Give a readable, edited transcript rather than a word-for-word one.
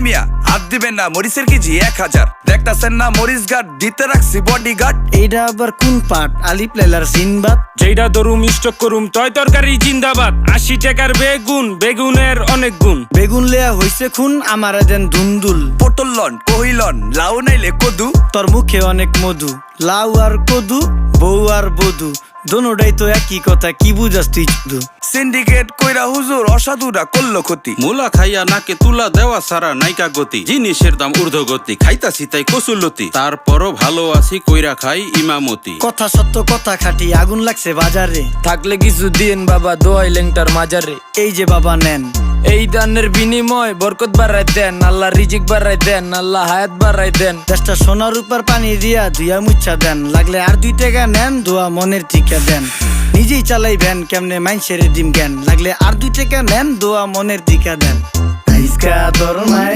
মিয়া হাত দিবেন না, মরিচের কেজি 1000। দেখতাছেন না মরিচ গার্ড দিতে রাখছি বডি গার্ড। এইটা আবার কোন পাট? আলিপ লাইলার সিনবাদ। যেইটা ধরুম স্টক করুম তয় তরকারি জিন্দাবাদ। 80 টাকার বেগুন, বেগুনের অনেক গুণ। বেগুন লেয়া হইছে খুন, আমারে দেন ধুন্দুল। পটল লন কহিলন, লাউ নাইলে কদু। তোর মুখে অনেক মধু, লাউ আর কদু, বউ আর বধু, দোনোটাই তো একই কথা, কি বুঝাস তুই শুধু? সিন্ডিকেট কইরা হুজুর অসাধুরা করলো ক্ষতি। মুলা খাইয়া নাকে তুলা দেওয়া সারা নাইকা গতি। জিনিসের দাম ঊর্ধ্বগতি, খাইতাছি তাই কসুলতি। তারপরও ভালো আছি কইরা খাই ইমামতি। কথা সত্য কথা খাটি, আগুন লাগছে বাজারে। থাকলে কিছু দিন বাবা, দোয়াই লেংটার মাজারে। এই যে বাবা নেন, এই দানের বিনিময় বরকত বাড়াই দেন, আল্লাহ রিজিক বাড়াই দেন, আল্লাহ হায়াত বাড়াই দেন। দেশটা সোনার উপর পানি দিয়া ধুইয়া মুচ্ছা দেন। লাগলে আর 2 টাকা নেন, দোয়া মনের টিকা দেন। নিজেই চালাই ভ্যান, কেমনে মাইনসেরে দিম জ্ঞান। লাগলে আর 2 টাকা নেন, দোয়া মনের টিকা দেন। আইসকা তোর নাই